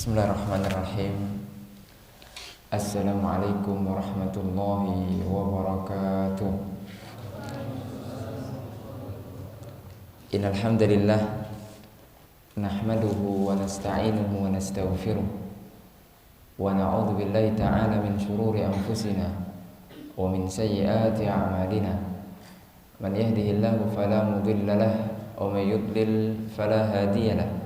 Bismillahirrahmanirrahim. Assalamualaikum warahmatullahi wabarakatuh. Innal hamdalillah nahmaduhu wa nasta'inuhu wa nastaghfiruh wa na'udzu billahi ta'ala min shururi anfusina wa min sayyiati a'malina. Man yahdihillahu fala mudilla lahu wa may yudlil fala hadiya lahu.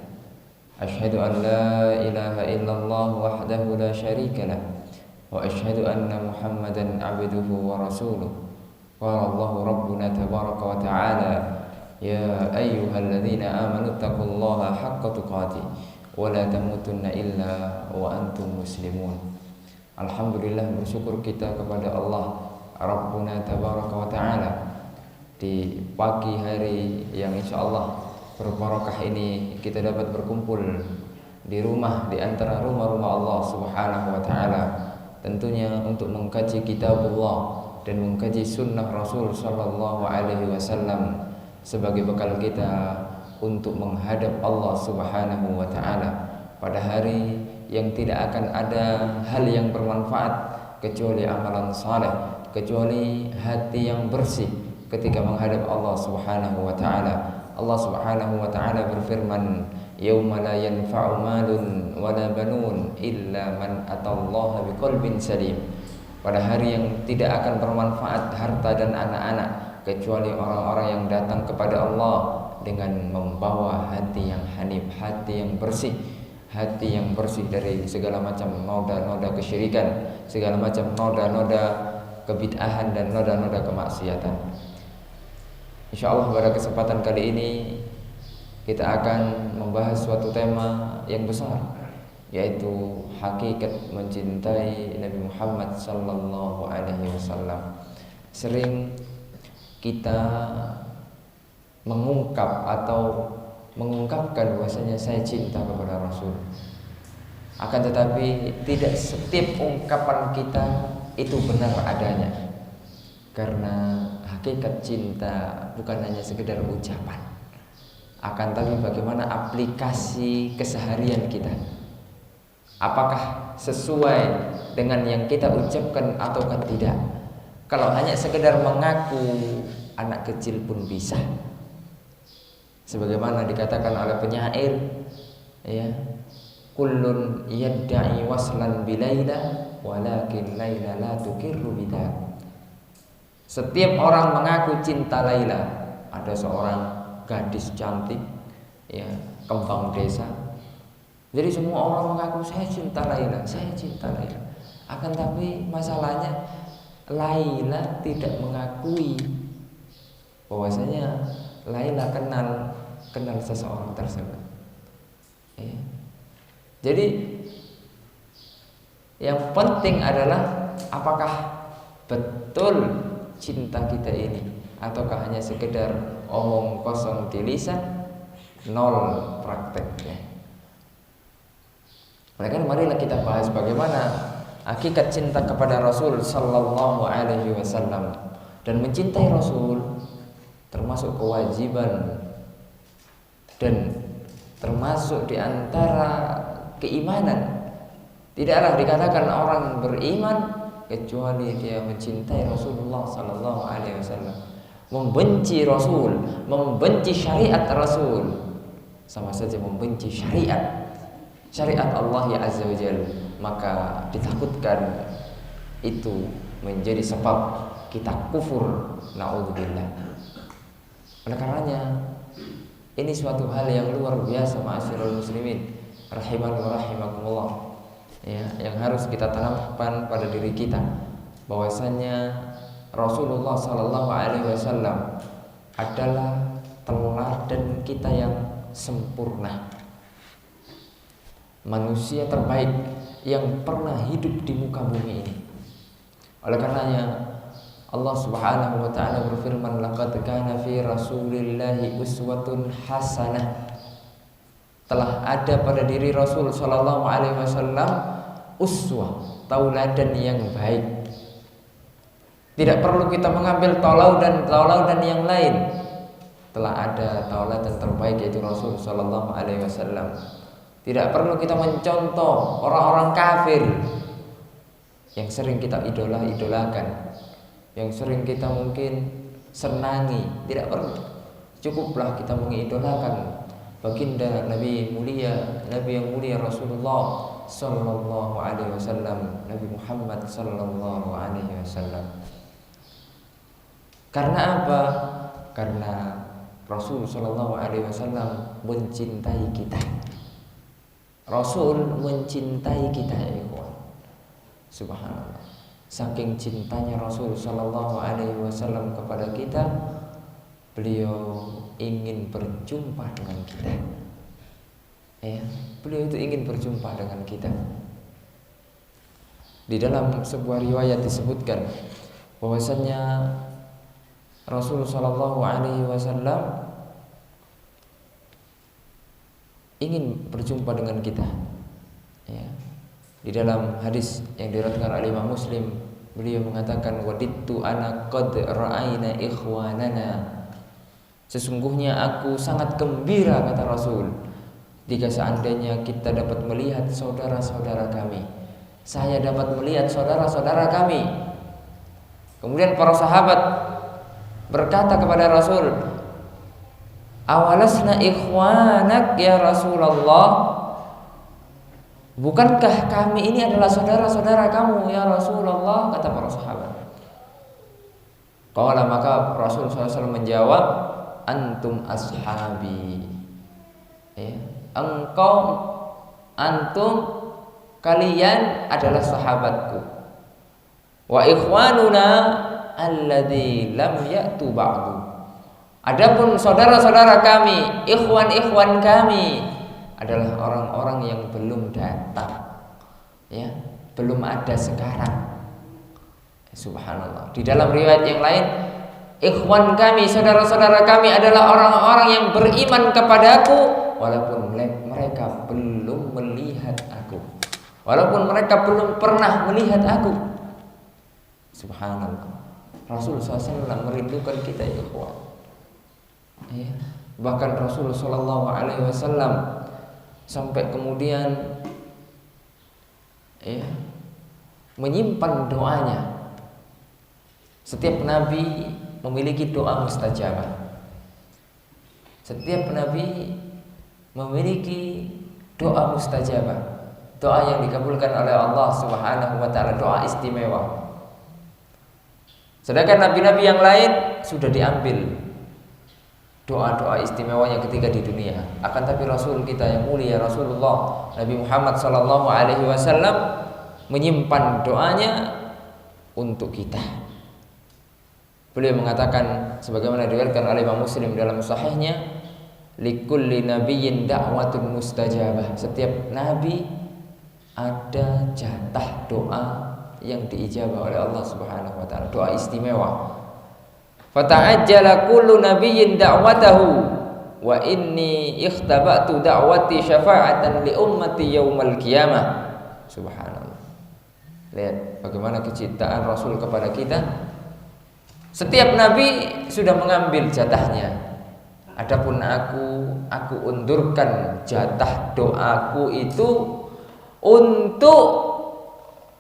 Asyhadu an la ilaha illallah wahdahu la syarika lah wa asyhadu anna Muhammadan abduhu wa rasuluh. Qala Allahu rabbuna tabaraka wa ta'ala, ya ayyuhalladzina amanu taqullaha haqqa tuqatih wa la tamutunna illa wa antum muslimun. Alhamdulillah, bersyukur kita kepada Allah Rabbuna tabaraka wa ta'ala di pagi hari yang insyaallah berbarakah ini kita dapat berkumpul di rumah, di antara rumah-rumah Allah Subhanahu wa ta'ala, tentunya untuk mengkaji kitabullah dan mengkaji sunnah Rasul sallallahu alaihi wasallam sebagai bekal kita untuk menghadap Allah Subhanahu wa ta'ala pada hari yang tidak akan ada hal yang bermanfaat kecuali amalan saleh, kecuali hati yang bersih ketika menghadap Allah Subhanahu wa ta'ala. Allah Subhanahu wa ta'ala berfirman, yauma la yanfa'u malun wala banun illa man atallaha biqalbin salim. Pada hari yang tidak akan bermanfaat harta dan anak-anak kecuali orang-orang yang datang kepada Allah dengan membawa hati yang hanif, hati yang bersih, hati yang bersih dari segala macam noda-noda kesyirikan, segala macam noda-noda kebid'ahan dan noda-noda kemaksiatan. InsyaAllah pada kesempatan kali ini kita akan membahas suatu tema yang besar, yaitu hakikat mencintai Nabi Muhammad sallallahu alaihi wasallam. Sering kita mengungkapkan bahwasanya saya cinta kepada Rasul. Akan tetapi tidak setiap ungkapan kita itu benar adanya. Karena hakikat cinta bukan hanya sekedar ucapan, akan tapi bagaimana aplikasi keseharian kita. Apakah sesuai dengan yang kita ucapkan ataukah tidak? Kalau hanya sekedar mengaku, anak kecil pun bisa. Sebagaimana dikatakan oleh penyair, ya, kullun yadda'i waslan bilaila walakin laila la tuqirru bidak. Setiap orang mengaku cinta Laila. Ada seorang gadis cantik, ya, kembang desa. Jadi semua orang mengaku saya cinta Laila, saya cinta Laila. Akan tapi masalahnya Laila tidak mengakui bahwasanya Laila kenal seseorang tersebut. Ya. Jadi yang penting adalah apakah betul cinta kita ini ataukah hanya sekedar omong kosong di lisan, nol prakteknya. Maka marilah kita bahas bagaimana hakikat cinta kepada Rasul sallallahu alaihi wasallam. Dan mencintai Rasul termasuk kewajiban dan termasuk di antara keimanan. Tidaklah dikatakan orang beriman kecuali dia mencintai Rasulullah sallallahu alaihi wasallam, membenci Rasul, membenci syariat Rasul, sama saja membenci syariat Allah ya azza wajalla. Maka ditakutkan itu menjadi sebab kita kufur, naudzubillah. Oleh karenanya ini suatu hal yang luar biasa, ma'asyiral muslimin rahimani wa rahimakumullah, ya, yang harus kita tanamkan pada diri kita bahwasanya Rasulullah sallallahu alaihi wasallam adalah teladan kita yang sempurna, manusia terbaik yang pernah hidup di muka bumi ini. Oleh karenanya Allah Subhanahu wa ta'ala berfirman, laqad kana fi rasulillahi uswatun hasanah. Telah ada pada diri Rasul sallallahu alaihi wasallam uswah, tauladan yang baik. Tidak perlu kita mengambil tauladan yang lain. Telah ada tauladan terbaik yaitu Rasul sallallahu alaihi wasallam. Tidak perlu kita mencontoh orang-orang kafir yang sering kita idolakan, yang sering kita mungkin senangi. Tidak perlu. Cukuplah kita mengidolakan baginda Nabi mulia, Nabi yang mulia Rasulullah sallallahu alaihi wasallam, Nabi Muhammad sallallahu alaihi wasallam. Karena apa? Karena Rasul sallallahu alaihi wasallam mencintai kita. Rasul mencintai kita, ya ikhwan. Subhanallah. Saking cintanya Rasul sallallahu alaihi wasallam kepada kita, beliau ingin berjumpa dengan kita. Ya, beliau itu ingin berjumpa dengan kita. Di dalam sebuah riwayat disebutkan bahwasannya Rasul sallallahu alaihi wasallam ingin berjumpa dengan kita. Ya. Di dalam hadis yang diriwayatkan oleh Imam Muslim, beliau mengatakan wadittu ana qad ra'aina ikhwanana. Sesungguhnya aku sangat gembira, kata Rasul, jika seandainya kita dapat melihat saudara-saudara kami. Saya dapat melihat saudara-saudara kami. Kemudian para sahabat berkata kepada Rasul, awalasna ikhwanak ya Rasulullah? Bukankah kami ini adalah saudara-saudara kamu ya Rasulullah? Kata para sahabat. Qala, maka Rasul SAW menjawab, antum ashabi. Ya, antum kalian adalah sahabatku. Wa ikhwanuna alladzi lam ya'tu ba'du. Adapun saudara-saudara kami, ikhwan-ikhwan kami adalah orang-orang yang belum datang, ya, belum ada sekarang. Subhanallah. Di dalam riwayat yang lain, ikhwan kami, saudara-saudara kami adalah orang-orang yang beriman kepadaku walaupun mereka belum melihat aku, walaupun mereka belum pernah melihat aku. Subhanallah. Rasul SAW merindukan kita, ikhwan. Ya. Bahkan Rasul SAW sampai kemudian menyimpan doanya. Setiap nabi memiliki doa mustajabah. Setiap nabi memiliki doa mustajabah, doa yang dikabulkan oleh Allah Subhanahu wa taala, doa istimewa. Sedangkan nabi-nabi yang lain sudah diambil doa-doa istimewanya ketika di dunia. Akan tapi Rasul kita yang mulia Rasulullah Nabi Muhammad sallallahu alaihi wasallam menyimpan doanya untuk kita. Beliau mengatakan sebagaimana diriwayatkan oleh Imam Muslim dalam sahihnya, likulli nabiyyin da'watun mustajabah. Setiap nabi ada jatah doa yang diijabah oleh Allah Subhanahu wa taala, doa istimewa. Fata'ajjala kullu nabiyyin da'watahu wa inni ikhtaba'tu da'wati syafa'atan li ummati yaumal qiyamah. Subhanallah. Lihat bagaimana kecintaan Rasul kepada kita. Setiap nabi sudah mengambil jatahnya. Adapun aku undurkan jatah doaku itu untuk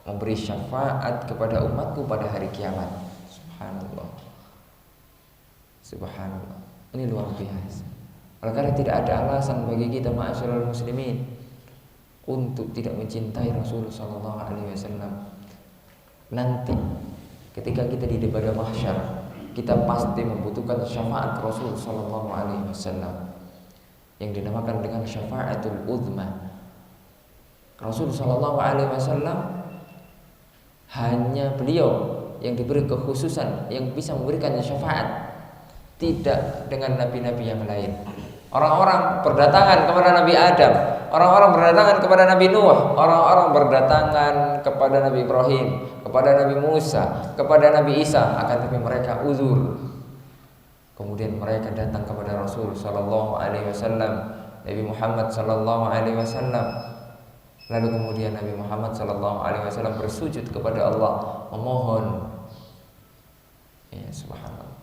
memberi syafaat kepada umatku pada hari kiamat. Subhanallah. Subhanallah. Ini luar biasa. Oleh karena tidak ada alasan bagi kita ma'asyiral muslimin untuk tidak mencintai Rasulullah sallallahu alaihi wasallam. Nanti ketika kita di pada mahsyar, kita pasti membutuhkan syafaat Rasul sallallahu alaihi wasallam yang dinamakan dengan syafaatul uzma. Rasul sallallahu alaihi wasallam hanya beliau yang diberi kekhususan yang bisa memberikan syafaat, tidak dengan nabi-nabi yang lain. Orang-orang berdatangan kepada Nabi Adam, orang-orang berdatangan kepada Nabi Nuh, orang-orang berdatangan kepada Nabi Ibrahim, kepada Nabi Musa, kepada Nabi Isa, akan tapi mereka uzur. Kemudian mereka datang kepada Rasul sallallahu alaihi wasallam, Nabi Muhammad sallallahu alaihi wasallam. Lalu kemudian Nabi Muhammad sallallahu alaihi wasallam bersujud kepada Allah, memohon. Ya, subhanallah.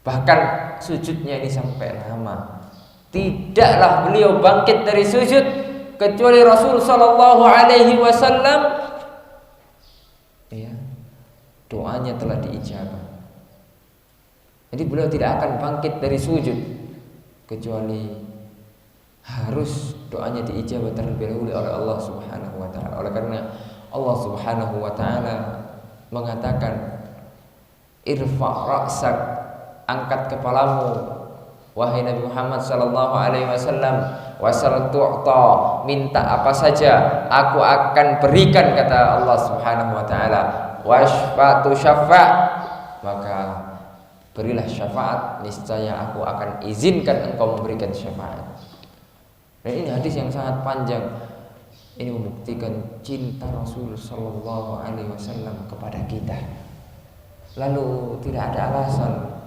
Bahkan sujudnya ini sampai lama. Tidaklah beliau bangkit dari sujud kecuali Rasul sallallahu alaihi wasallam, ya, doanya telah diijabah. Jadi beliau tidak akan bangkit dari sujud kecuali harus doanya diijabah terlebih dahulu oleh Allah Subhanahu wa taala. Oleh karena Allah Subhanahu wa taala mengatakan, "Irfa' ra'sak," angkat kepalamu wahai Nabi Muhammad sallallahu alaihi wasallam, "wasal tu'ta," minta apa saja aku akan berikan, kata Allah Subhanahu wa taala. "Washfa'tu syafa'," maka berilah syafaat, niscaya aku akan izinkan engkau memberikan syafaat. Dan ini hadis yang sangat panjang. Ini membuktikan cinta Rasul sallallahu alaihi wasallam kepada kita. Lalu tidak ada alasan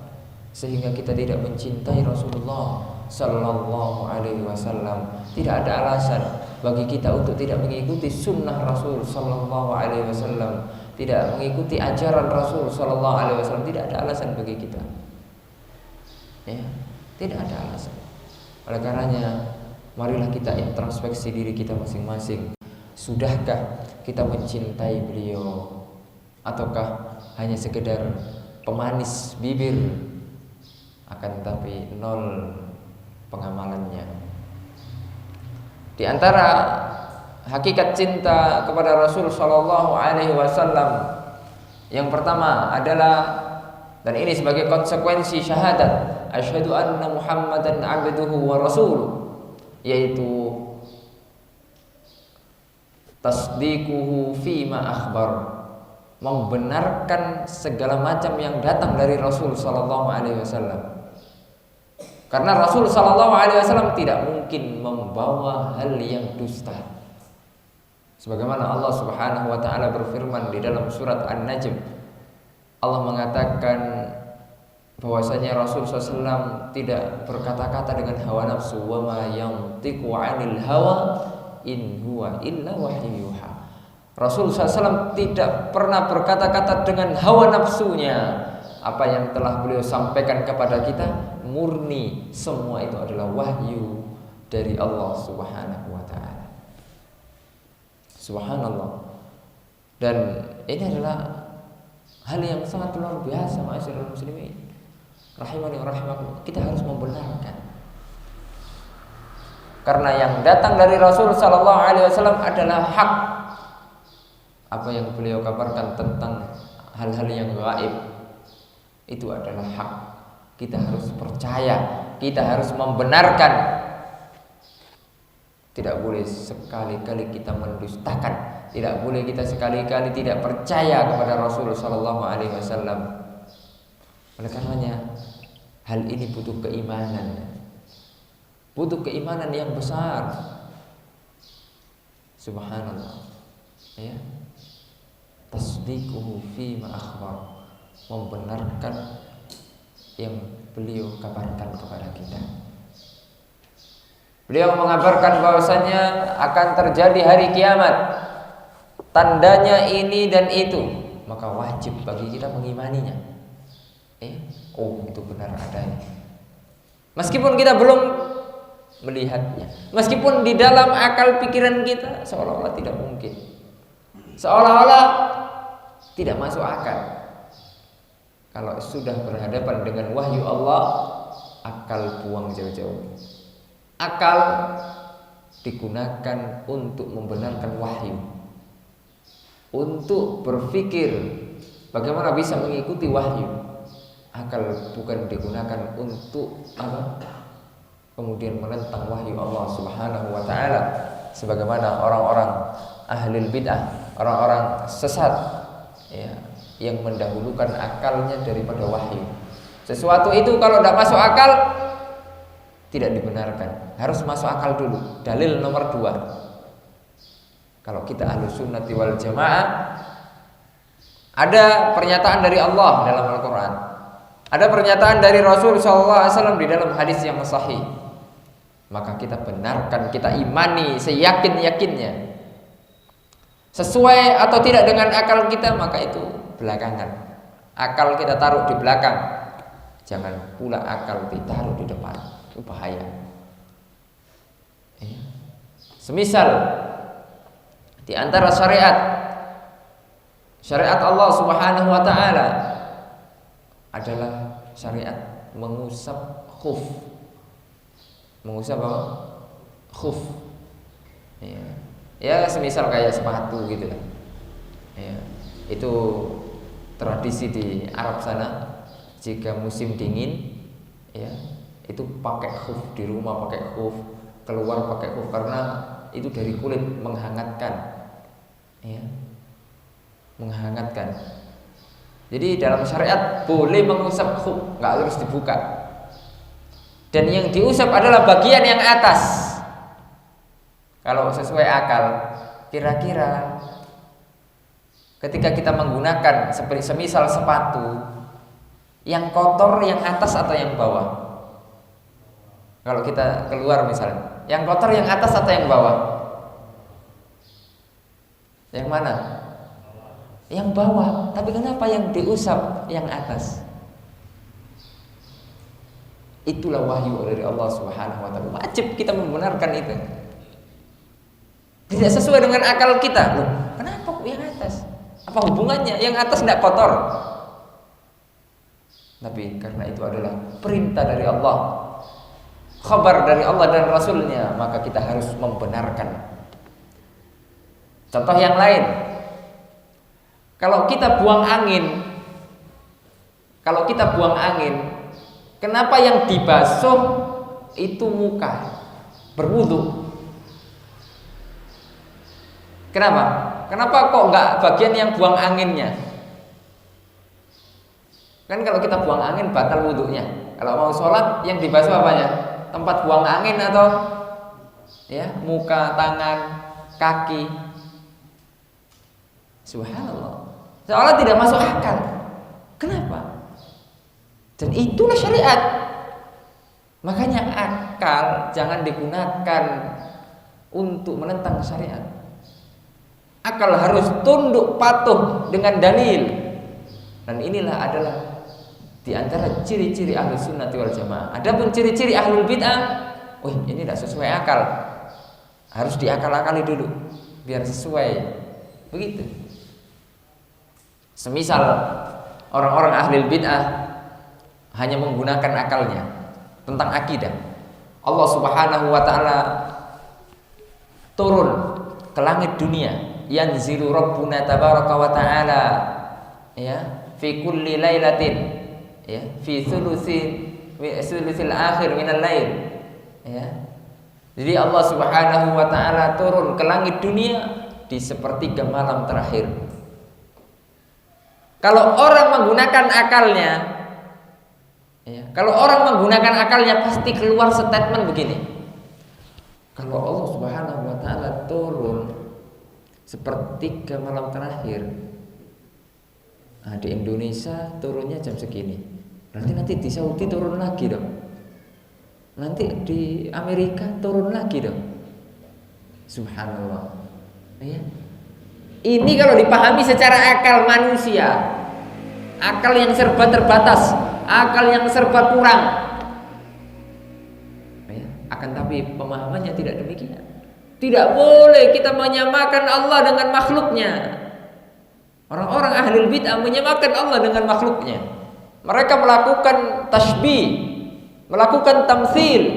sehingga kita tidak mencintai Rasulullah sallallahu alaihi wasallam. Tidak ada alasan bagi kita untuk tidak mengikuti sunnah Rasul sallallahu alaihi wasallam, tidak mengikuti ajaran Rasul sallallahu alaihi wasallam. Tidak ada alasan bagi kita. Ya, tidak ada alasan. Oleh karenanya, marilah kita introspeksi diri kita masing-masing. Sudahkah kita mencintai beliau, ataukah hanya sekedar pemanis bibir, akan tetapi nol pengamalannya? Di antara hakikat cinta kepada Rasul sallallahu alaihi wasallam yang pertama adalah, dan ini sebagai konsekuensi syahadat asyhadu anna Muhammadan abduhu wa rasuluh, yaitu tasdiquhu fima akhbar, membenarkan segala macam yang datang dari Rasul sallallahu alaihi wasallam. Karena Rasul sallallahu alaihi wasallam tidak mungkin membawa hal yang dusta. Sebagaimana Allah Subhanahu wa taala berfirman di dalam surat An-Najm, Allah mengatakan bahwasanya Rasul SAW tidak berkata-kata dengan hawa nafsu, wa ma yantiqu 'anil hawa in huwa illa wahyu yuha. Rasul SAW tidak pernah berkata-kata dengan hawa nafsunya. Apa yang telah beliau sampaikan kepada kita murni, semua itu adalah wahyu dari Allah Subhanahu wa taala. Subhanallah. Dan ini adalah hal yang sangat luar biasa, ma'asyiral muslimin. Rahimani wa rahimakumullah. Kita harus membenarkan. Karena yang datang dari Rasul sallallahu alaihi wasallam adalah hak. Apa yang beliau kabarkan tentang hal-hal yang gaib itu adalah hak. Kita harus percaya, kita harus membenarkan. Tidak boleh sekali-kali kita mendustakan, tidak boleh kita sekali-kali tidak percaya kepada Rasul sallallahu alaihi wasallam. Oleh karenanya, hal ini butuh keimanan. Butuh keimanan yang besar. Subhanallah. Ya. Tasdiquhu fima akhbar, membenarkan yang beliau kabarkan kepada kita. Beliau mengabarkan bahwasanya akan terjadi hari kiamat, tandanya ini dan itu, maka wajib bagi kita mengimaninya. Oh, itu benar adanya. Meskipun kita belum melihatnya, meskipun di dalam akal pikiran kita seolah-olah tidak mungkin, seolah-olah tidak masuk akal. Kalau sudah berhadapan dengan wahyu Allah, akal buang jauh-jauh. Akal digunakan untuk membenarkan wahyu, untuk berpikir bagaimana bisa mengikuti wahyu. Akal bukan digunakan untuk apa? Kemudian menentang wahyu Allah Subhanahu wa taala, sebagaimana orang-orang ahlul bid'ah, orang-orang sesat, ya, yang mendahulukan akalnya daripada wahyu. Sesuatu itu kalau tidak masuk akal tidak dibenarkan, harus masuk akal dulu. Dalil nomor 2, kalau kita ahlus sunnati wal jamaah, ada pernyataan dari Allah dalam Al-Quran, ada pernyataan dari Rasul SAW di dalam hadis yang sahih, maka kita benarkan, kita imani seyakin-yakinnya. Sesuai atau tidak dengan akal kita, maka itu belakangan. Akal kita taruh di belakang, jangan pula akal ditaruh di depan. Itu bahaya. Semisal di antara syariat Allah Subhanahu wa taala adalah syariat mengusap khuf. Mengusap apa? Khuf. Ya. Ya semisal kayak sepatu gitu lah. Ya. Itu tradisi di Arab sana, jika musim dingin ya, itu pakai khuf, di rumah pakai khuf, keluar pakai khuf, karena itu dari kulit, menghangatkan ya, menghangatkan. Jadi dalam syariat boleh mengusap khuf, nggak harus dibuka. Dan yang diusap adalah bagian yang atas. Kalau sesuai akal, kira-kira ketika kita menggunakan seperti semisal sepatu, yang kotor yang atas atau yang bawah? Kalau kita keluar misalnya, yang kotor yang atas atau yang bawah? Yang mana? Yang bawah. Tapi kenapa yang diusap yang atas? Itulah wahyu dari Allah Subhanahu wa taala. Wajib kita membenarkan itu. Tidak sesuai dengan akal kita. Loh, kenapa kok yang atas? Apa hubungannya? Yang atas tidak kotor. Tapi karena itu adalah perintah dari Allah, khabar dari Allah dan Rasulnya, maka kita harus membenarkan. Contoh yang lain, kalau kita buang angin, kenapa yang dibasuh itu muka, berwudu? Kenapa? Kenapa kok enggak bagian yang buang anginnya? Kan kalau kita buang angin batal wudunya. Kalau mau sholat yang dibasuh apanya? Tempat buang angin atau ya muka, tangan, kaki? Subhanallah. Seolah tidak masuk akal. Kenapa? Dan itulah syariat. Makanya akal jangan digunakan untuk menentang syariat. Akal harus tunduk patuh dengan dalil. Dan inilah adalah di antara ciri-ciri ahlu sunnati wal jamaah. Adapun ciri-ciri ahlul bid'ah, ini tidak sesuai akal, harus diakal-akali dulu biar sesuai. Begitu. Semisal orang-orang ahlul bid'ah hanya menggunakan akalnya tentang akidah. Allah Subhanahu wa taala turun ke langit dunia, yanzilu rabbuna tabaraka wa ta'ala ya fi kulli lailatin ya fi thuluthil akhir minal lail ya. Jadi Allah Subhanahu wa taala turun ke langit dunia di sepertiga malam terakhir. Kalau orang menggunakan akalnya ya, pasti keluar statement begini. Kalau Allah Subhanahu wa taala turun sepertiga malam terakhir, nah, di Indonesia turunnya jam segini, berarti nanti di Saudi turun lagi dong, nanti di Amerika turun lagi dong. Subhanallah ya. Ini kalau dipahami secara akal manusia, akal yang serba terbatas, akal yang serba kurang ya. Akan tapi pemahamannya tidak demikian. Tidak boleh kita menyamakan Allah dengan makhluknya. Orang-orang ahlul bid'ah menyamakan Allah dengan makhluknya. Mereka melakukan tashbih, melakukan tamtsil,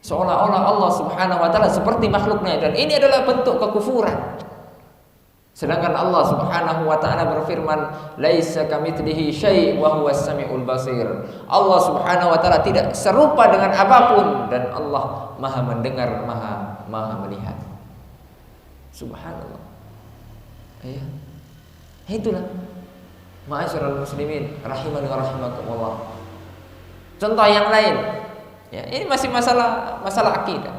seolah-olah Allah Subhanahu wa taala seperti makhluknya, dan ini adalah bentuk kekufuran. Sedangkan Allah Subhanahu wa taala berfirman, "Laisa kamitslihi syai' wa huwas samiul basir." Allah Subhanahu wa taala tidak serupa dengan apapun, dan Allah Maha mendengar, Maha melihat. Subhanallah. Ya. Itulah ma'asyiral muslimin rahimani wa rahimakumullah. Contoh yang lain. Ya, ini masih masalah akidah.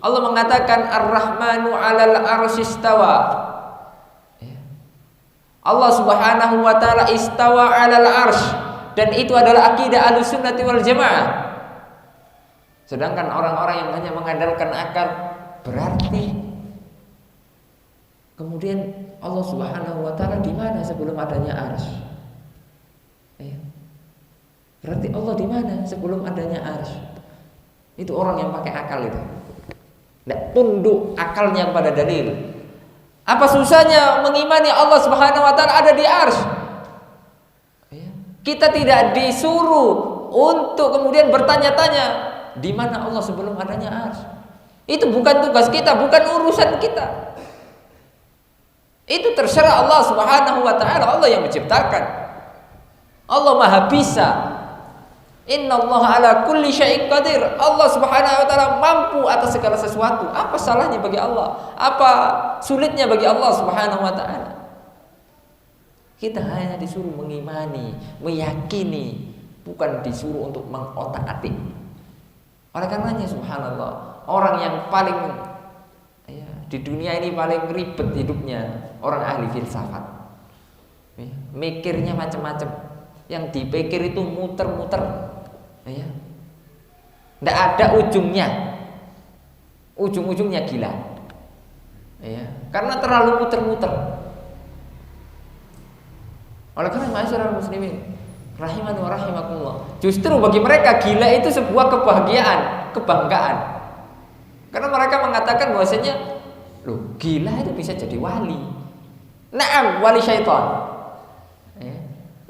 Allah mengatakan Ar-Rahmanu 'alal 'arsy istawa. Allah Subhanahu wa taala istawa 'alal 'arsy, dan itu adalah akidah Ahlussunnati wal Jamaah. Sedangkan orang-orang yang hanya mengandalkan akal, berarti kemudian Allah Subhanahu wa taala di mana sebelum adanya 'arsy? Ya. Berarti Allah di mana sebelum adanya 'arsy? Itu orang yang pakai akal itu. Tidak tunduk akalnya kepada dalil. Apa susahnya mengimani Allah Subhanahu wa taala ada di arsy? Kita tidak disuruh untuk kemudian bertanya-tanya di mana Allah sebelum adanya arsy. Itu bukan tugas kita, bukan urusan kita. Itu terserah Allah Subhanahu wa taala, Allah yang menciptakan. Allah Maha bisa. Innallaha ala kulli syai'in qadir. Allah Subhanahu wa taala mampu atas segala sesuatu. Apa salahnya bagi Allah? Apa sulitnya bagi Allah Subhanahu wa taala? Kita hanya disuruh mengimani, meyakini, bukan disuruh untuk mengotak-atik. Oleh karenanya subhanallah, orang yang paling di dunia ini paling ribet hidupnya orang ahli filsafat. Mikirnya macam-macam. Yang dipikir itu muter-muter. Tidak ada ujungnya. Ujung-ujungnya gila. Karena terlalu muter-muter. Oleh karena masyarakat muslimin rahimani wa rahimakumullah, justru bagi mereka gila itu sebuah kebahagiaan, kebanggaan. Karena mereka mengatakan bahwasanya loh, gila itu bisa jadi wali. Naam, wali syaitan.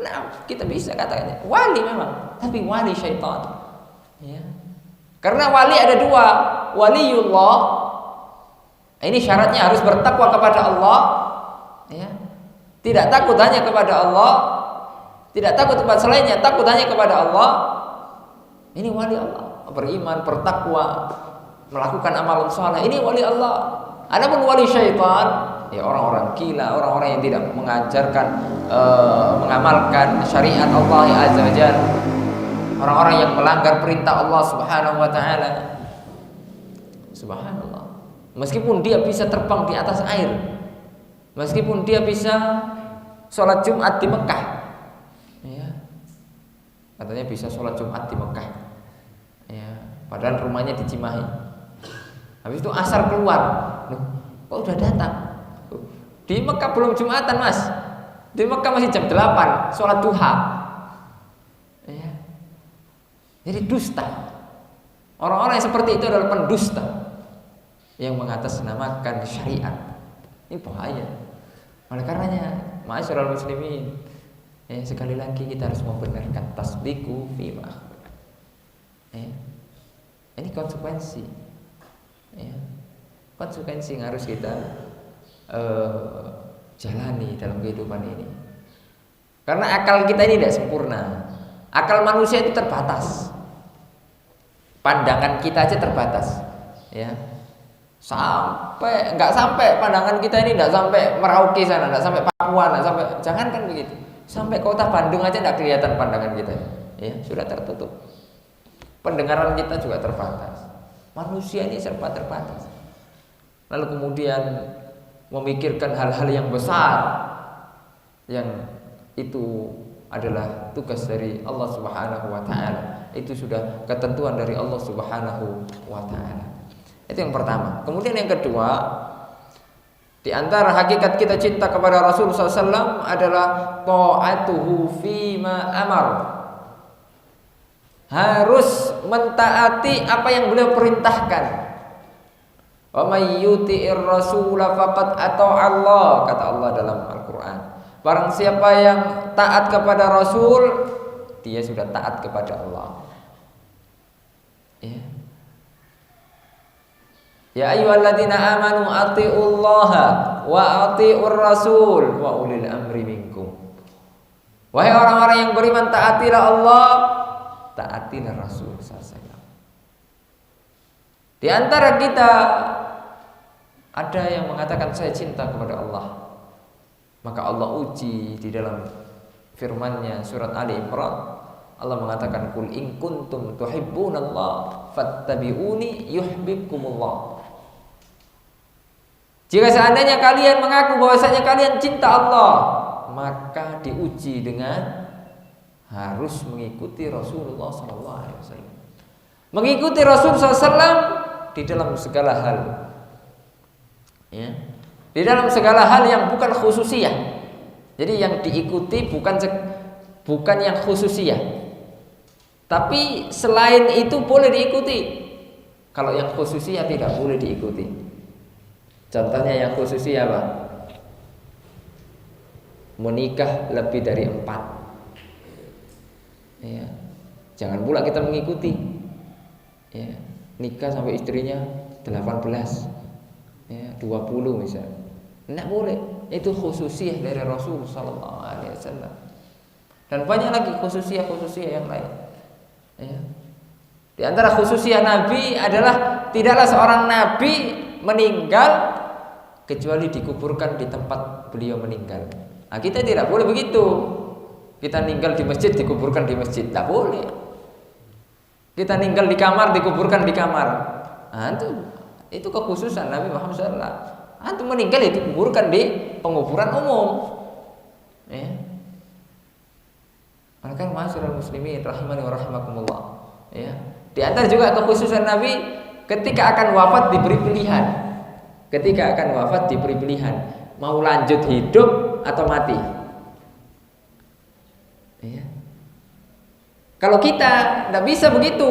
Nah, kita bisa katakan wali memang, tapi wali syaitan. Karena wali ada dua, waliullah. Ini syaratnya harus bertakwa kepada Allah. Tidak takut hanya kepada Allah, tidak takut kepada selainnya, takut hanya kepada Allah. Ini wali Allah, beriman, bertakwa, melakukan amalan saleh. Ini wali Allah. Adapun wali syaitan, orang-orang gila, orang-orang yang tidak mengajarkan, mengamalkan syariat Allah Azza wa Jalla, orang-orang yang melanggar perintah Allah Subhanahu wa taala. Subhanallah. Meskipun dia bisa terbang di atas air, meskipun dia bisa sholat Jumat di Mekah, katanya bisa sholat Jumat di Mekah, padahal rumahnya di Cimahi. Habis itu asar keluar, loh, kok udah datang? Di Mekah belum Jumatan mas, di Mekah masih jam 8 sholat duha. Jadi dusta. Orang-orang yang seperti itu adalah pendusta yang mengatasnamakan syariat. Ini bahaya. Oleh karenanya, ma'asyiral muslimin, sekali lagi kita harus membenarkan tasdiqu fima. Ini konsekuensi. Konsekuensi yang harus kita jalani dalam kehidupan ini. Karena akal kita ini tidak sempurna. Akal manusia itu terbatas. Pandangan kita aja terbatas. Nggak sampai pandangan kita ini nggak sampai Merauke sana, nggak sampai Papua, nggak sampai, jangankan begitu, sampai kota Bandung aja nggak kelihatan pandangan kita, sudah tertutup. Pendengaran kita juga terbatas. Manusia ini serba terbatas. Lalu kemudian memikirkan hal-hal yang besar, yang itu adalah tugas dari Allah Subhanahu wa taala. Itu sudah ketentuan dari Allah Subhanahu wa taala. Itu yang pertama. Kemudian yang kedua, di antara hakikat kita cinta kepada Rasul SAW adalah ta'atuhu fima amar. Harus mentaati apa yang beliau perintahkan. Wa may yuti'ir rasula faqad ata'a Allah, kata Allah dalam Al-Qur'an. Barang siapa yang taat kepada Rasul, dia sudah taat kepada Allah. Ya ayyuhalladzina amanu atiullaha wa atiur rasul wa ulil amri minkum. Wahai orang-orang yang beriman, taatilah Allah, taatilah Rasul sallallahu. Di antara kita ada yang mengatakan saya cinta kepada Allah. Maka Allah uji di dalam firman-Nya surat Ali Imran. Allah mengatakan kul in kuntum tuhibbunallah fattabi'uni yuhibbukumullah. Jika seandainya kalian mengaku bahwasanya kalian cinta Allah, maka diuji dengan harus mengikuti Rasulullah SAW. Mengikuti Rasul SAW di dalam segala hal, di dalam segala hal yang bukan khususiyah. Jadi yang diikuti bukan yang khususiyah, tapi selain itu boleh diikuti. Kalau yang khususiyah tidak boleh diikuti. Contohnya yang khususiyah apa? Menikah lebih dari 4. Ya. Jangan pula kita mengikuti. Ya. Nikah sampai istrinya 18, ya, 20 misalnya. Tidak boleh. Itu khususiyah dari Rasul sallallahu alaihi wasallam. Dan banyak lagi khususiyah yang lain. Ya. Di antara khususiyah Nabi adalah tidaklah seorang Nabi meninggal kecuali dikuburkan di tempat beliau meninggal. Nah, kita tidak boleh begitu. Kita meninggal di masjid dikuburkan di masjid, tidak boleh. Kita meninggal di kamar dikuburkan di kamar. Nah, itu kekhususan Nabi Muhammad SAW. Antum meninggal itu dikuburkan di penguburan umum. Ya. Maka masyarul muslimin rahimani wa rahimakumullah. Ya. Di antara juga kekhususan Nabi ketika akan wafat diberi pilihan. Ketika akan wafat diberi pilihan, mau lanjut hidup atau mati. Ya. Kalau kita tidak bisa begitu,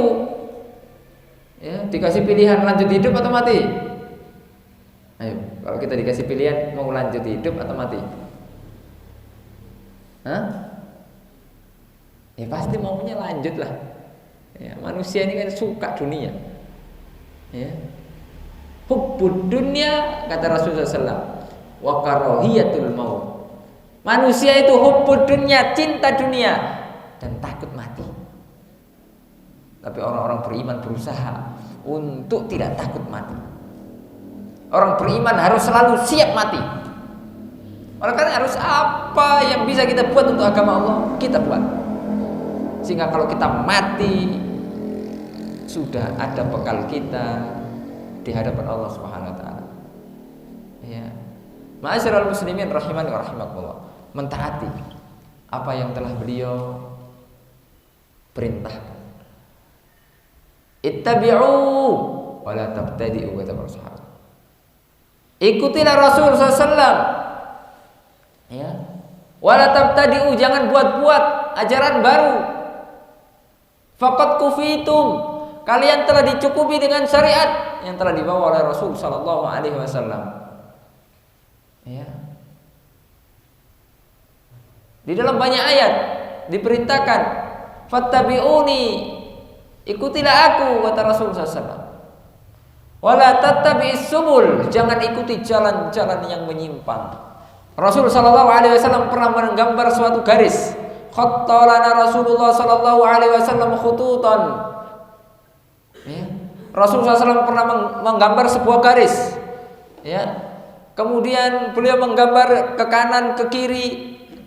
ya, dikasih pilihan lanjut hidup atau mati. Ayo, kalau kita dikasih pilihan mau lanjut hidup atau mati, hah? Ya pasti maunya lanjut lah. Ya, manusia ini kan suka dunia. Ya. Hubbud dunya kata Rasulullah SAW, wa karahiyatul maut. Manusia itu hubbud dunya, cinta dunia dan takut mati. Tapi orang-orang beriman berusaha untuk tidak takut mati. Orang beriman harus selalu siap mati. Oleh karena harus apa yang bisa kita buat untuk agama Allah, kita buat. Sehingga kalau kita mati sudah ada bekal kita di hadapan Allah Subhanahu wa taala. Ya. Ma'asyiral muslimin rahimani wa rahimakumullah. Mentaati apa yang telah beliau perintahkan. Ittabi'u wa la tabtadi'u kata para sahabat. Ikutilah Rasul SAW. Ya. Wa la tabtadi'u, jangan buat-buat ajaran baru. Faqad kufitum, kalian telah dicukupi dengan syariat yang telah dibawa oleh Rasul sallallahu alaihi wasallam. Ya. Di dalam banyak ayat diperintahkan fattabi'uni, ikutilah aku kata Rasul sallallahu alaihi wasallam. Wala tattabi'is subul, jangan ikuti jalan-jalan yang menyimpang. Rasul sallallahu alaihi wasallam pernah menggambar suatu garis. Khattalana Rasulullah sallallahu alaihi wasallam khututan. Ya. Rasulullah SAW pernah menggambar sebuah garis. Ya. Kemudian beliau menggambar ke kanan ke kiri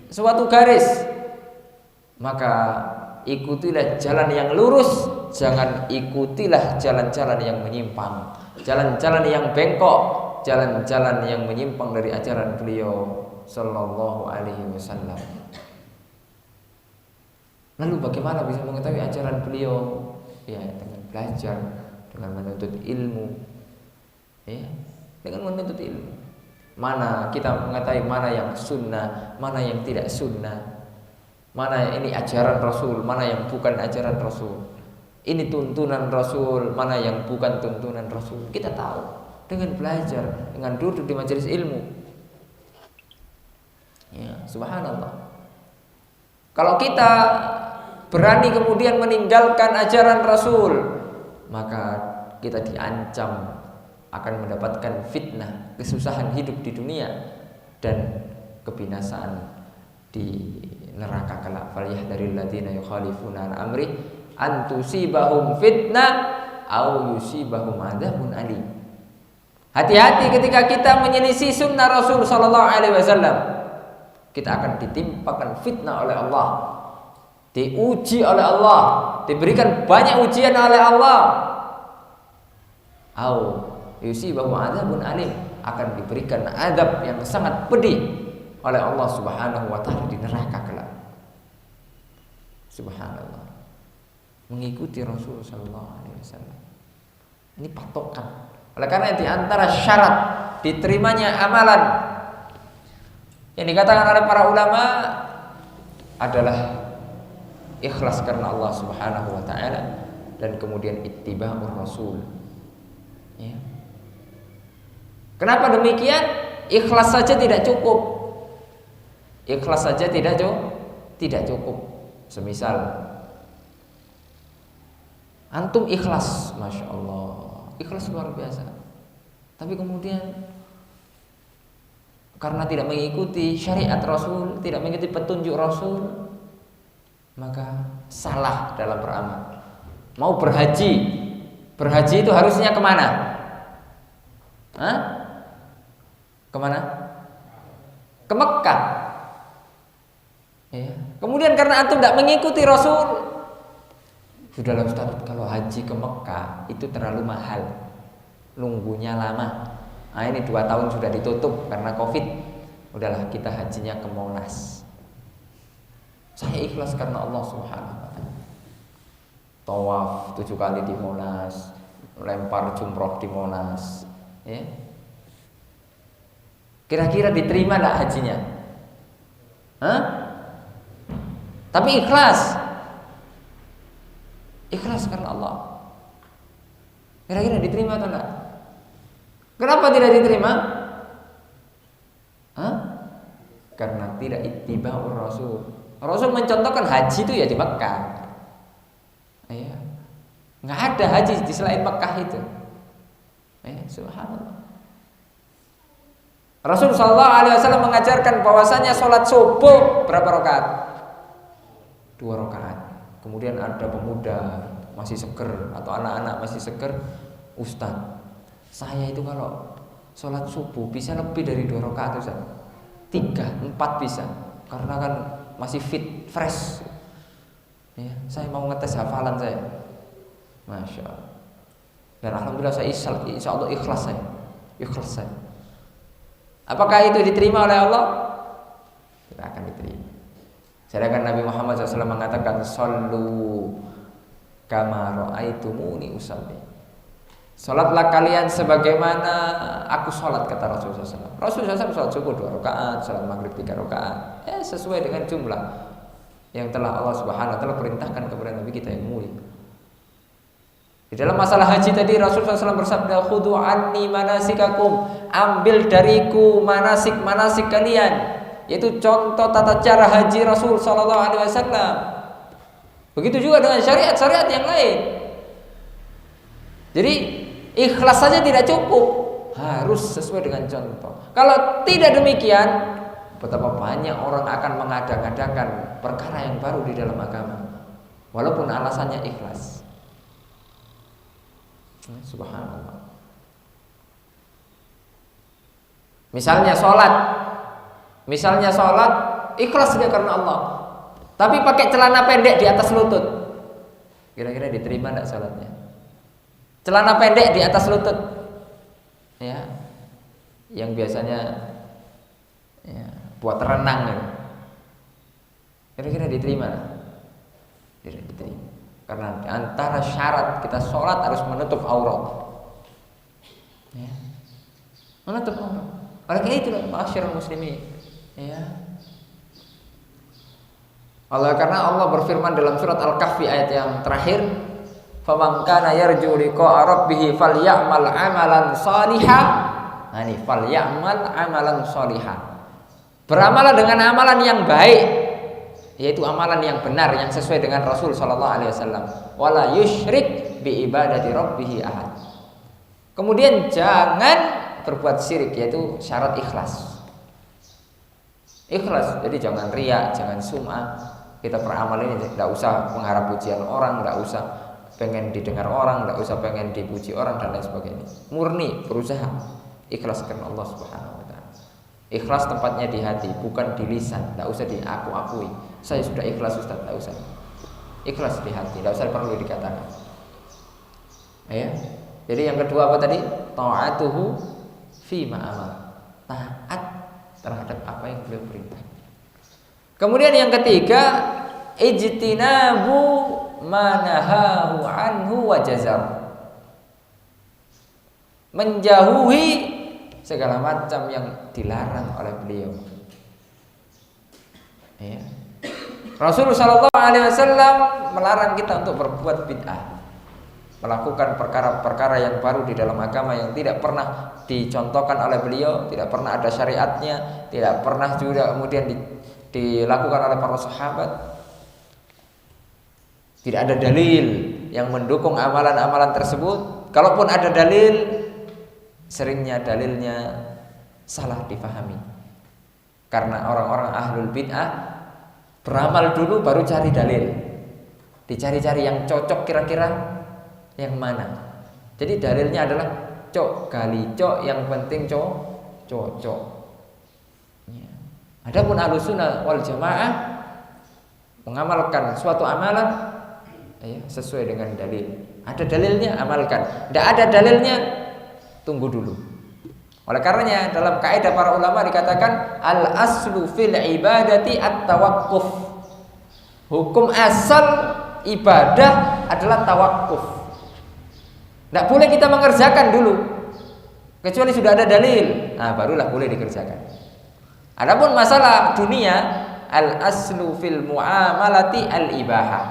suatu garis. Maka ikutilah jalan yang lurus, jangan ikutilah jalan-jalan yang menyimpang, jalan-jalan yang bengkok, jalan-jalan yang menyimpang dari ajaran beliau sallallahu alaihi wasallam. Lalu bagaimana bisa mengetahui ajaran beliau? Ya, dengan belajar, dengan menuntut ilmu. Ya, dengan menuntut ilmu. Mana kita mengetahui mana yang sunnah, mana yang tidak sunnah. Mana ini ajaran Rasul, mana yang bukan ajaran Rasul. Ini tuntunan Rasul, mana yang bukan tuntunan Rasul. Kita tahu dengan belajar, dengan duduk di majelis ilmu. Ya, subhanallah. Kalau kita berani kemudian meninggalkan ajaran Rasul, maka kita diancam akan mendapatkan fitnah, kesusahan hidup di dunia dan kebinasaan di neraka kelak. Falyahdharil ladzina yukhalifuna an amri an tusibahum fitnah au yusibahum adzabun alim. Hati-hati ketika kita menyelisih sunnah Rasul sallallahu alaihi wasallam. Kita akan ditimpakan fitnah oleh Allah, diuji oleh Allah, diberikan banyak ujian oleh Allah. Au yusibahum adzabun alim, akan diberikan azab yang sangat pedih oleh Allah Subhanahu wa taala di neraka kelak. Subhanallah. Mengikuti Rasul sallallahu alaihi wasallam. Ini patokan. Oleh karena di antara syarat diterimanya amalan yang dikatakan oleh para ulama adalah ikhlas karena Allah Subhanahu wa taala dan kemudian ittiba'ur Rasul, Ya. Kenapa demikian? Ikhlas saja tidak cukup. Ikhlas saja tidak cukup. Semisal antum ikhlas, masya Allah, ikhlas luar biasa. Tapi kemudian karena tidak mengikuti syariat Rasul, tidak mengikuti petunjuk Rasul, maka salah dalam beramal. Mau berhaji itu harusnya kemana? Hah? Kemana? Ke Mekah. Ya. Kemudian karena antum tidak mengikuti Rasul, sudahlah Ustaz, kalau haji ke Mekah itu terlalu mahal, nunggunya lama. Nah ini 2 tahun sudah ditutup karena Covid. Udahlah kita hajinya ke Monas. Saya ikhlas karena Allah Subhanahu wa ta'ala. Tawaf 7 kali di Monas, lempar jumroh di Monas, ya. Kira-kira diterima enggak hajinya? Hah? Tapi ikhlas. Ikhlas karena Allah. Kira-kira diterima atau enggak? Kenapa tidak diterima? Hah? Karena tidak ittiba'ur Rasul. Rasul mencontohkan haji itu ya di Mekah. Ya. Nggak ada haji di selain Mekah itu. Subhanallah. Rasul sallallahu alaihi wasallam mengajarkan bahwasanya sholat subuh berapa rakaat? 2 rakaat. Kemudian ada pemuda masih seger atau anak-anak masih seger, Ustaz, saya itu kalau sholat subuh bisa lebih dari 2 rakaat Ustaz. 3, 4 bisa. Karena kan masih fit, fresh. Ya, saya mau ngetes hafalan saya. Masya Allah. Dan alhamdulillah saya insya Allah ikhlas saya. Ikhlas saya. Apakah itu diterima oleh Allah? Tidak akan diterima. Sedangkan Nabi Muhammad SAW mengatakan, "Shallu kama ra'aitumuni usalli." Salatlah kalian sebagaimana aku salat, kata Rasulullah SAW. Rasulullah SAW salat subuh 2 rakaat, salat maghrib 3 rakaat, sesuai dengan jumlah yang telah Allah Subhanahu wa ta'ala perintahkan kepada Nabi kita yang mulia. Di dalam masalah haji tadi Rasulullah SAW bersabda, "Khudhu anni manasikakum." Ambil dariku manasik kalian, yaitu contoh tata cara haji Rasul sallallahu alaihi wasallam. Begitu juga dengan syariat-syariat yang lain. Jadi ikhlas saja tidak cukup, harus sesuai dengan contoh. Kalau tidak demikian, betapa banyak orang akan mengada-ngadakan perkara yang baru di dalam agama, walaupun alasannya ikhlas. Subhanallah. Misalnya sholat ikhlas dia karena Allah, tapi pakai celana pendek di atas lutut, kira-kira diterima tidak sholatnya? Celana pendek di atas lutut, ya, yang biasanya ya, buat renang, gitu. Kira-kira diterima? Tidak diterima, karena antara syarat kita sholat harus menutup aurat, ya. Menutup aurat. Oleh karena itu, ma'asyiral muslimin, ya. Karena Allah berfirman dalam surat Al-Kahfi ayat yang terakhir, "Faman kana yarju liqa'a rabbih falyamal 'amalan shalihan." Nah ini falyamal 'amalan shalihan. Beramalah dengan amalan yang baik, yaitu amalan yang benar yang sesuai dengan Rasul sallallahu alaihi wasallam. Wala yusyrik bi ibadati rabbih ahad. Kemudian jangan berbuat syirik, yaitu syarat ikhlas. Ikhlas, jadi jangan riya, jangan sum'ah. Kita beramal ini tidak usah mengharap pujian orang, tidak usah pengen didengar orang, tidak usah pengen dipuji orang dan lain sebagainya. Murni berusaha ikhlas karena Allah Subhanahu wa ta'ala. Ikhlas tempatnya di hati, bukan di lisan. Tidak usah diaku-akui, saya sudah ikhlas Ustaz, tidak usah. Ikhlas di hati, tidak usah perlu dikatakan. Ya. Jadi yang kedua apa tadi? Ta'atuhu fima amal, taat terhadap apa yang beliau perintah. Kemudian yang ketiga, ijtinabu manahahu anhu wa jazar, menjauhi segala macam yang dilarang oleh beliau. Ya. Rasulullah SAW melarang kita untuk berbuat bid'ah. melakukan perkara-perkara yang baru di dalam agama yang tidak pernah dicontohkan oleh beliau, tidak pernah ada syariatnya, tidak pernah juga kemudian dilakukan oleh para sahabat. Tidak ada dalil yang mendukung amalan-amalan tersebut. Kalaupun ada dalil, seringnya dalilnya salah difahami. Karena orang-orang ahlul bid'ah beramal dulu baru cari dalil. Dicari-cari yang cocok kira-kira yang mana. Jadi dalilnya adalah cok kali cok, yang penting cocok. Ya. Adapun Ahlussunnah wal Jamaah mengamalkan suatu amalan ya, sesuai dengan dalil. Ada dalilnya amalkan. Tidak ada dalilnya tunggu dulu. Oleh karenanya dalam kaidah para ulama dikatakan al aslu fil ibadati at-tawaqquf. Hukum asal ibadah adalah tawakuf. Tidak boleh kita mengerjakan dulu kecuali sudah ada dalil. Nah, barulah boleh dikerjakan. Adapun masalah dunia, al aslu fil muamalati al ibahah.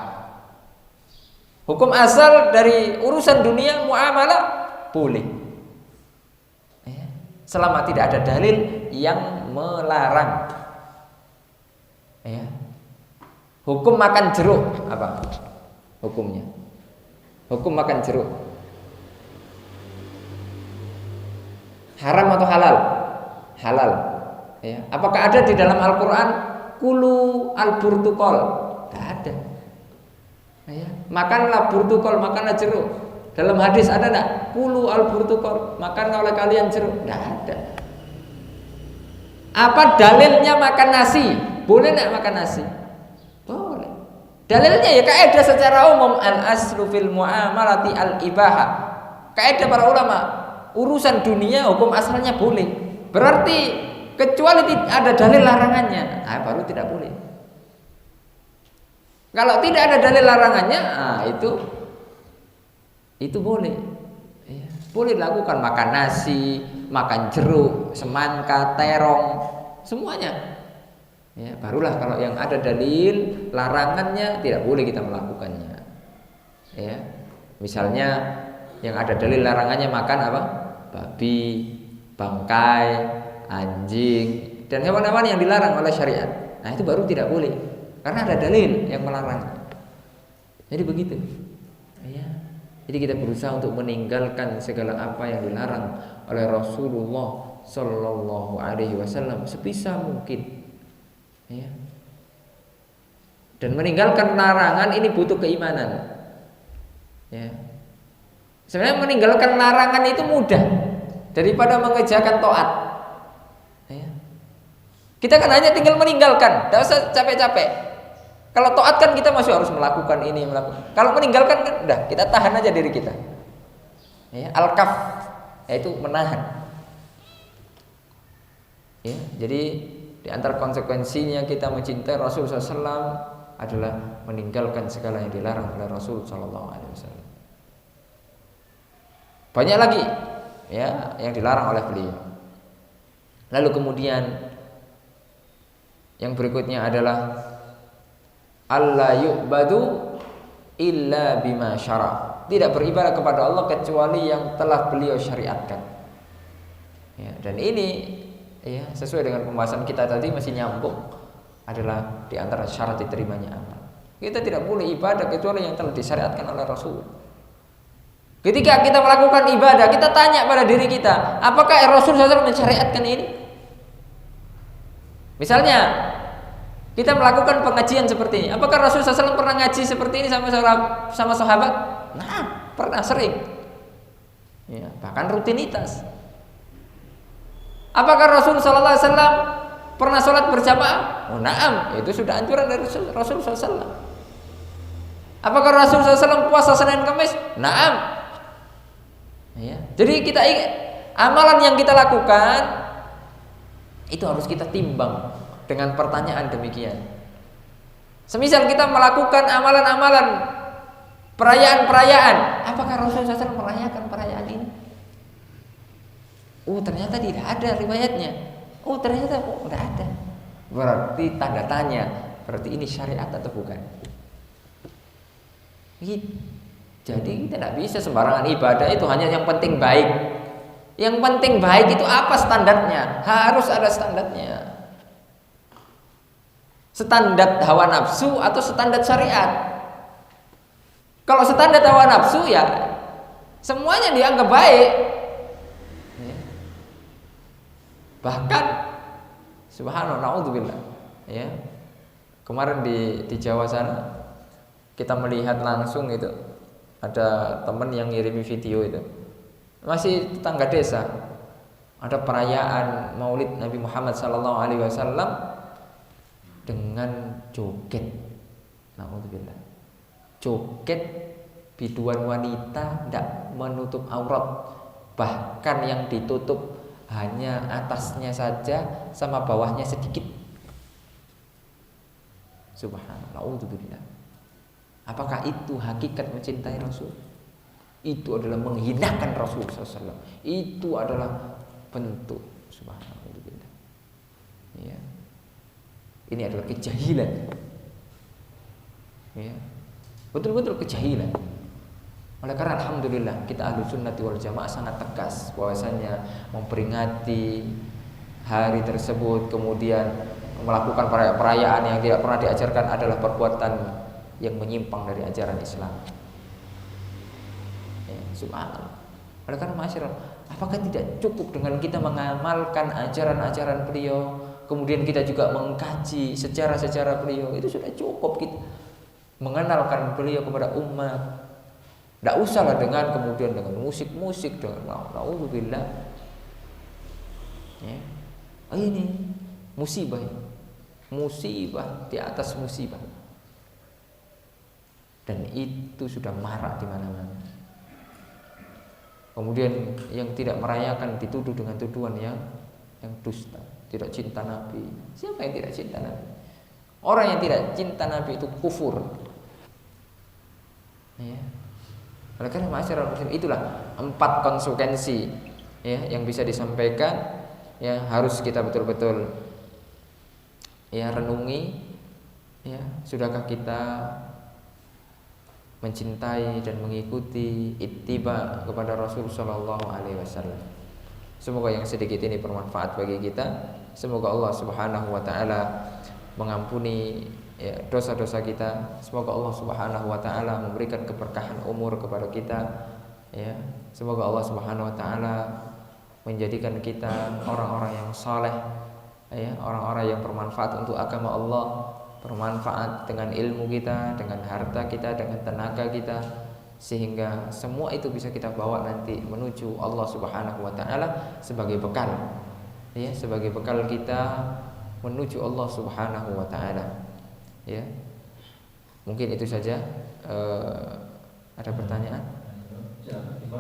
Hukum asal dari urusan dunia muamalah boleh. Selama tidak ada dalil yang melarang. Ya. Hukum makan jeruk apa? Hukumnya. Hukum makan jeruk. Haram atau halal? Halal. Ya. Apakah ada di dalam Al-Quran kulu al-burtukol? Tidak ada. Ya. Makanlah burtukol, makanlah jeruk. Dalam hadis ada enggak? Kulu al-burtukol, makan oleh kalian jeruk. Tidak ada. Apa dalilnya makan nasi? Boleh enggak makan nasi? Boleh. Dalilnya ya kaidah secara umum al aslu fil muamalati al ibahah. Kaidah para ulama, urusan dunia hukum asalnya boleh. Berarti kecuali ada dalil larangannya, baru tidak boleh. Kalau tidak ada dalil larangannya, itu boleh. Ya. Boleh dilakukan makan nasi, makan jeruk, semangka, terong, semuanya. Ya, barulah kalau yang ada dalil larangannya tidak boleh kita melakukannya. Ya. Misalnya yang ada dalil larangannya makan apa? Babi, bangkai, anjing, dan hewan-hewan yang dilarang oleh syariat. Nah, itu baru tidak boleh karena ada dalil yang melarang. Jadi begitu. Ya. Jadi kita berusaha untuk meninggalkan segala apa yang dilarang oleh Rasulullah Sallallahu Alaihi Wasallam sebisa mungkin. Ya. Dan meninggalkan larangan ini butuh keimanan. Ya. Sebenarnya meninggalkan larangan itu mudah daripada mengerjakan taat. Ya. Kita kan hanya tinggal meninggalkan, tidak usah capek-capek. Kalau taat kan kita masih harus melakukan ini, melakukan. Kalau meninggalkan kan udah kita tahan aja diri kita. Ya, al-kaf yaitu menahan. Ya, jadi di antara konsekuensinya kita mencintai Rasul SAW adalah meninggalkan segala yang dilarang oleh Rasul SAW. Banyak lagi ya yang dilarang oleh beliau. Lalu kemudian yang berikutnya adalah alla yu'badu illa bima syara'. Tidak beribadah kepada Allah kecuali yang telah beliau syariatkan. Ya, dan ini ya sesuai dengan pembahasan kita tadi masih nyambung, adalah di antara syarat diterimanya amal. Kita tidak boleh ibadah kecuali yang telah disyariatkan oleh Rasul. Ketika kita melakukan ibadah, kita tanya pada diri kita, apakah Rasul SAW mensyariatkan ini? Misalnya kita melakukan pengajian seperti ini. Apakah Rasulullah SAW pernah ngaji seperti ini sama sahabat? Nah, pernah, sering. Ya, bahkan rutinitas. Apakah Rasulullah SAW pernah sholat berjamaah? Oh, na'am, itu sudah anjuran dari Rasulullah SAW. Apakah Rasulullah SAW puasa Senin Kamis? Na'am. Ya, jadi kita ingat, amalan yang kita lakukan itu harus kita timbang dengan pertanyaan demikian. Semisal kita melakukan amalan-amalan perayaan-perayaan, apakah Rasulullah SAW merayakan perayaan ini? Ternyata tidak ada riwayatnya. Ternyata tidak ada. Berarti tanda tanya, berarti ini syariat atau bukan? Gitu. Jadi kita tidak bisa sembarangan ibadah itu hanya yang penting baik. Yang penting baik itu apa standarnya? Harus ada standarnya. Standar hawa nafsu atau standar syariat? Kalau standar hawa nafsu ya semuanya dianggap baik. Bahkan subhanallah, naudzubillah. Ya. Kemarin di Jawa sana kita melihat langsung itu ada teman yang ngirimi video itu. Masih tetangga desa. Ada perayaan Maulid Nabi Muhammad SAW dengan joget. Naudzubillah. Joget biduan wanita tidak menutup aurat. Bahkan yang ditutup hanya atasnya saja sama bawahnya sedikit. Subhanallah, naudzubillah. Apakah itu hakikat mencintai Rasul? Itu adalah menghinakan Rasul SAW. Itu adalah bentuk subhanallah. Ya. Ini adalah kejahilan. Ya. Betul-betul kejahilan. Oleh karena alhamdulillah kita ahlu sunnati wal jamaah sangat tegas bahwasanya memperingati hari tersebut kemudian melakukan perayaan yang tidak pernah diajarkan adalah perbuatan yang menyimpang dari ajaran Islam. Ya, subhanallah. Oleh karena masyarakat, apakah tidak cukup dengan kita mengamalkan ajaran-ajaran beliau, kemudian kita juga mengkaji sejarah-sejarah beliau, itu sudah cukup kita mengenalkan beliau kepada umat. Tidak usahlah dengan kemudian dengan musik-musik, dengan naudzubillah. Ya. Ini musibah, musibah di atas musibah, dan itu sudah marak di mana-mana. Kemudian yang tidak merayakan dituduh dengan tuduhan yang dusta, tidak cinta Nabi. Siapa yang tidak cinta Nabi? Orang yang tidak cinta Nabi itu kufur. Ya. Oleh karena masyarakat muslim itulah 4 konsekuensi ya yang bisa disampaikan, ya harus kita betul-betul ya renungi. Ya, sudahkah kita mencintai dan mengikuti ittiba kepada Rasul sallallahu alaihi wasallam? Semoga yang sedikit ini bermanfaat bagi kita. Semoga Allah Subhanahu wa taala mengampuni ya, dosa-dosa kita. Semoga Allah Subhanahu wa taala memberikan keberkahan umur kepada kita. Ya, semoga Allah Subhanahu wa taala menjadikan kita orang-orang yang saleh, ya, orang-orang yang bermanfaat untuk agama Allah, bermanfaat dengan ilmu kita, dengan harta kita, dengan tenaga kita, sehingga semua itu bisa kita bawa nanti menuju Allah Subhanahu wa taala sebagai bekal. Ya, sebagai bekal kita menuju Allah Subhanahu wa taala. Ya, mungkin itu saja. Ada pertanyaan?